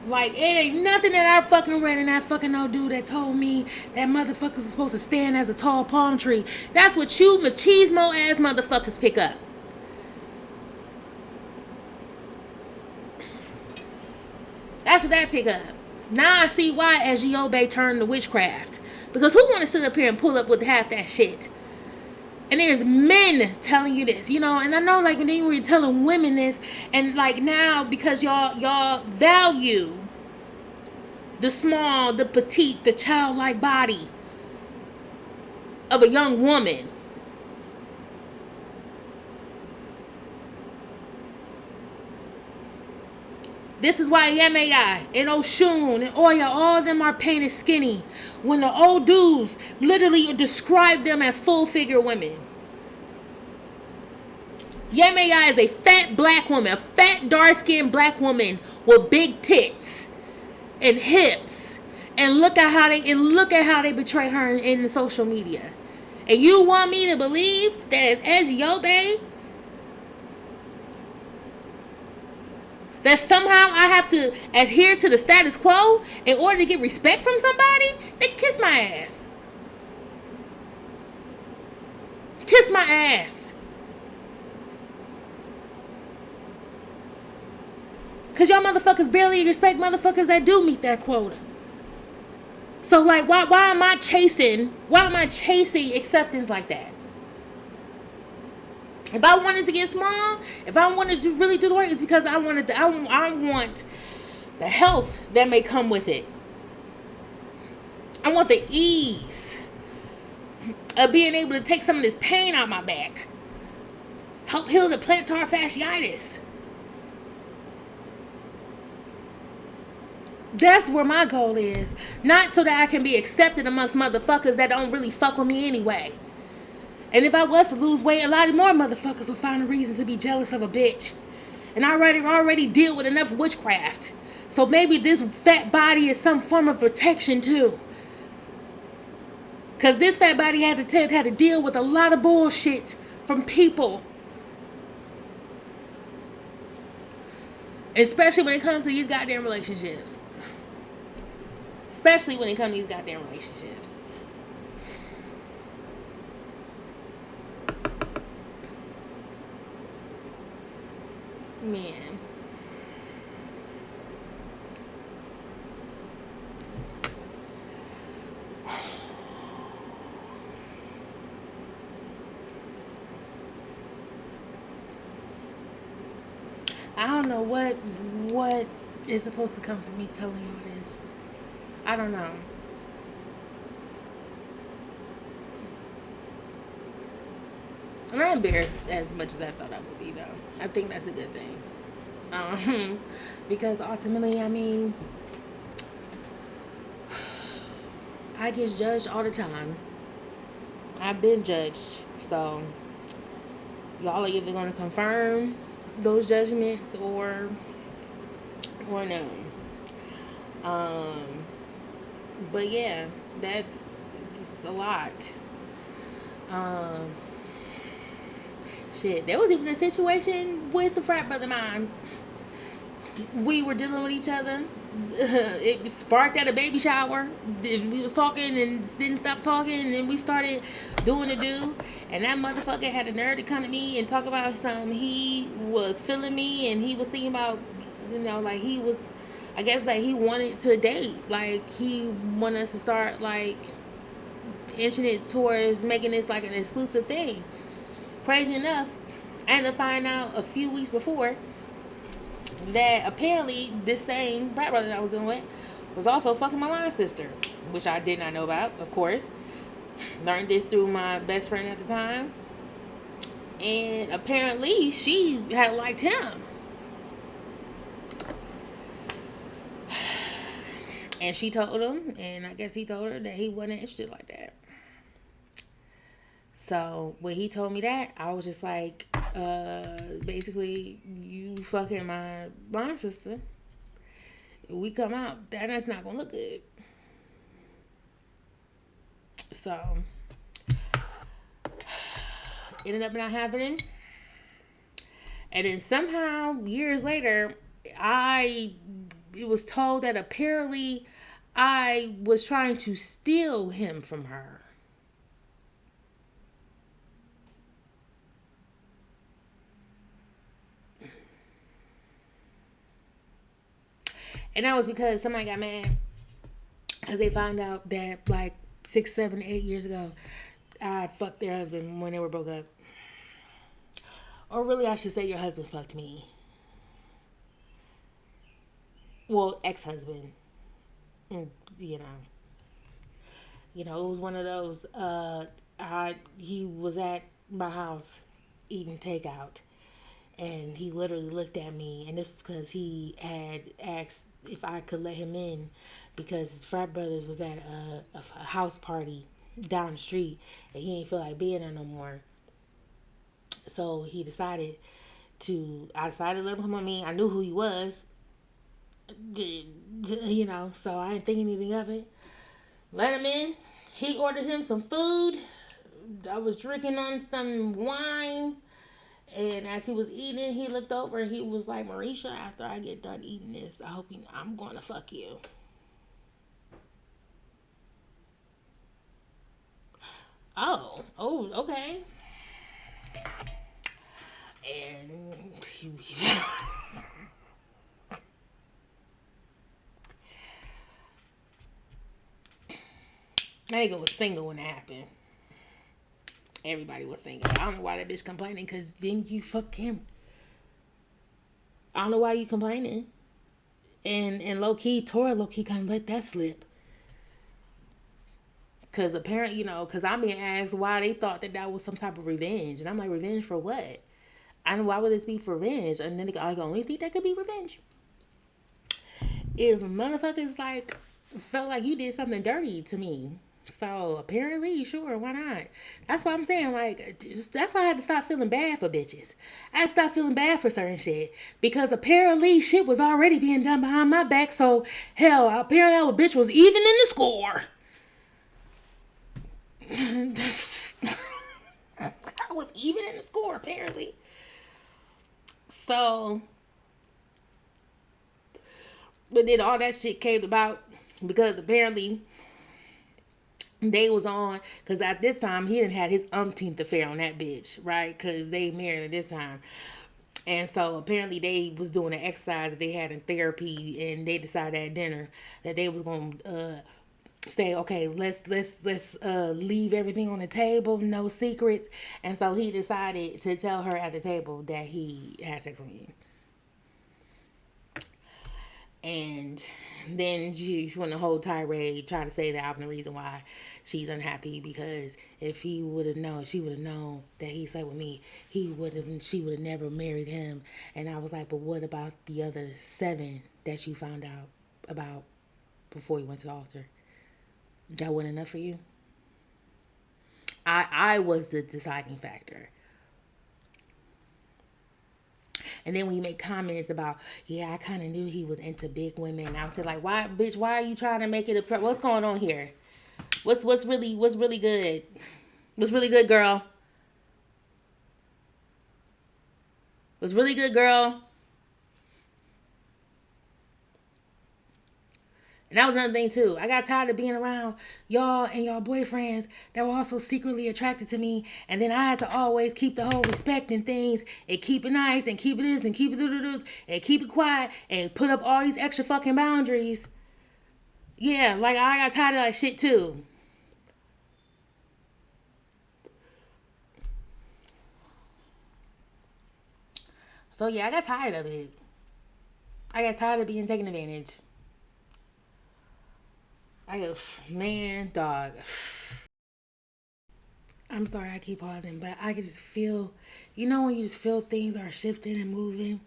Like, it ain't nothing that I fucking read in that fucking old dude that told me that motherfuckers are supposed to stand as a tall palm tree. That's what you machismo ass motherfuckers pick up. That's what that pick up. Now I see why SGOB turned to witchcraft. Because who want to sit up here and pull up with half that shit? And there's men telling you this, you know, and I know like when they were telling women this, and like now because y'all value the small, the petite, the childlike body of a young woman. This is why Yemei and Oshun and Oya, all of them are painted skinny. When the old dudes literally describe them as full figure women. Yemei is a fat black woman, a fat dark skinned black woman with big tits and hips. And look at how they betray her in the social media. And you want me to believe that it's Eziobe? That somehow I have to adhere to the status quo in order to get respect from somebody? Then kiss my ass. Kiss my ass. Because y'all motherfuckers barely respect motherfuckers that do meet that quota. So like why am I chasing acceptance like that? If I wanted to get small, if I wanted to really do the work, it's because I want the health that may come with it. I want the ease of being able to take some of this pain out my back. Help heal the plantar fasciitis. That's where my goal is. Not so that I can be accepted amongst motherfuckers that don't really fuck with me anyway. And if I was to lose weight, a lot more motherfuckers will find a reason to be jealous of a bitch. And I already deal with enough witchcraft. So maybe this fat body is some form of protection too. Because this fat body had to deal with a lot of bullshit from people. Especially when it comes to these goddamn relationships. Especially when it comes to these goddamn relationships. Man. I don't know what is supposed to come from me telling y'all this. I don't know. I'm not embarrassed as much as I thought I would be, though. I think that's a good thing. Because ultimately, I mean, I get judged all the time. I've been judged. So, y'all are either going to confirm those judgments or no. But yeah, it's just a lot. Shit, there was even a situation with the frat brother of mine. We were dealing with each other. It sparked at a baby shower. We was talking and didn't stop talking, and then we started doing the do. And that motherfucker had the nerve to come to me and talk about something. He was feeling me, and he was thinking about, you know, like he was, I guess, like he wanted to date. Like he wanted us to start like inching it towards making this like an exclusive thing. Crazy enough, I ended up finding out a few weeks before that apparently this same frat brother that I was dealing with was also fucking my line sister, which I did not know about, of course. Learned this through my best friend at the time. And apparently she had liked him. And she told him, and I guess he told her that he wasn't interested like that. So when he told me that, I was just like, basically, you fucking my blind sister. We come out, that's not gonna look good. So ended up not happening. And then somehow years later, it was told that apparently I was trying to steal him from her. And that was because somebody got mad because they found out that like 6, 7, 8 years ago, I fucked their husband when they were broke up. Or really, I should say your husband fucked me. Well, ex-husband. You know. You know, it was one of those, he was at my house eating takeout. And he literally looked at me, and this is because he had asked if I could let him in because his frat brothers was at a house party down the street, and he didn't feel like being there no more. So he decided I decided to let him come with me. I knew who he was, you know, so I didn't think anything of it. Let him in. He ordered him some food. I was drinking on some wine. And as he was eating, he looked over and he was like, Marisha, after I get done eating this, I'm going to fuck you. Oh, okay. And that nigga was single when that happened. Everybody was single. I don't know why that bitch complaining, because then you fuck him. I don't know why you complaining. And Tora low key kind of let that slip. Because apparently, because I'm being asked why they thought that was some type of revenge. And I'm like, revenge for what? I don't know, why would this be for revenge? And then they go, I only think that could be revenge if motherfuckers like felt like you did something dirty to me. So apparently, sure, why not? That's why I'm saying, like, that's why I had to stop feeling bad for bitches. I had to stop feeling bad for certain shit because apparently shit was already being done behind my back. So hell, apparently our bitch was even in the score. I was even in the score apparently. So, but then all that shit came about because apparently they was on, because at this time he didn't had his umpteenth affair on that bitch, right? Because they married at this time. And so apparently they was doing an exercise that they had in therapy, and they decided at dinner that they was going to say, okay, let's leave everything on the table, no secrets. And so he decided to tell her at the table that he had sex with me. And then she went a whole tirade trying to say that I'm the reason why she's unhappy, because if he would have known, she would have known that he slept with me, she would have never married him. And I was like, but what about the other 7 that you found out about before you went to the altar? That wasn't enough for you? I was the deciding factor. And then when you make comments about, yeah, I kind of knew he was into big women, I was like, why, bitch? Why are you trying to make it a? What's going on here? What's really good? What's really good, girl? What's really good, girl? And that was another thing too. I got tired of being around y'all and y'all boyfriends that were also secretly attracted to me. And then I had to always keep the whole respect and things and keep it nice and keep it this and keep it this and keep it quiet and put up all these extra fucking boundaries. Yeah, like I got tired of that shit too. So yeah, I got tired of it. I got tired of being taken advantage. I go, man, dog. I'm sorry I keep pausing, but I can just feel, when you just feel things are shifting and moving.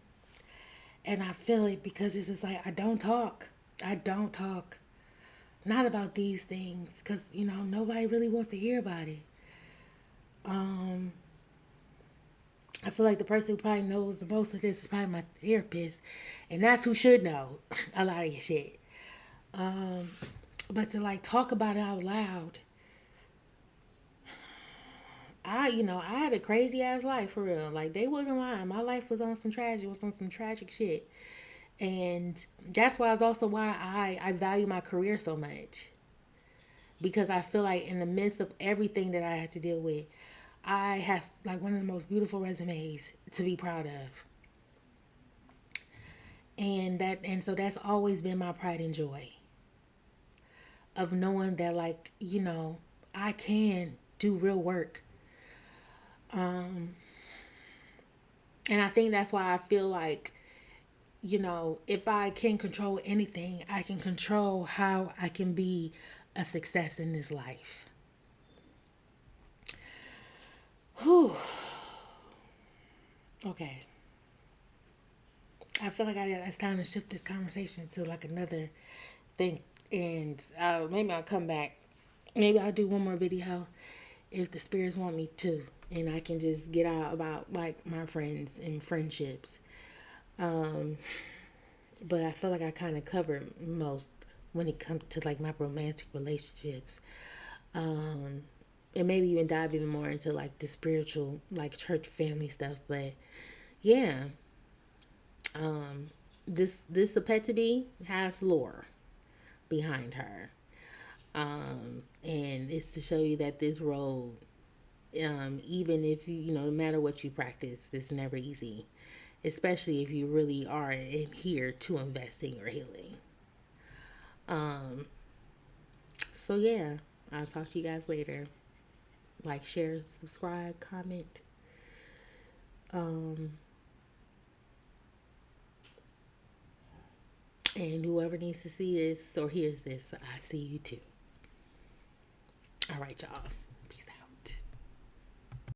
And I feel it because it's just like, I don't talk. I don't talk. Not about these things because, nobody really wants to hear about it. Um, I feel like the person who probably knows the most of this is probably my therapist. And that's who should know a lot of your shit. Um, but to like talk about it out loud, I had a crazy ass life for real. Like they wasn't lying. My life was on some tragic shit. And that's why I value my career so much. Because I feel like in the midst of everything that I had to deal with, I have like one of the most beautiful resumes to be proud of. And so that's always been my pride and joy of knowing that like, I can do real work. Um and I think that's why I feel like, if I can control anything, I can control how I can be a success in this life. Whew. Okay. I feel like it's time to shift this conversation to like another thing. And maybe I'll come back. Maybe I'll do one more video if the spirits want me to. And I can just get out about like my friends and friendships. Um, but I feel like I kind of covered most when it comes to like my romantic relationships. Um, and maybe even dive even more into like the spiritual, like church family stuff. But yeah, um, this Apetite has lore behind her, and it's to show you that this road, even if no matter what you practice, it's never easy, especially if you really are in here to invest in your healing. Um, so yeah, I'll talk to you guys later. Like, share, subscribe, comment. Um, and whoever needs to see this or hears this, I see you too. All right, y'all.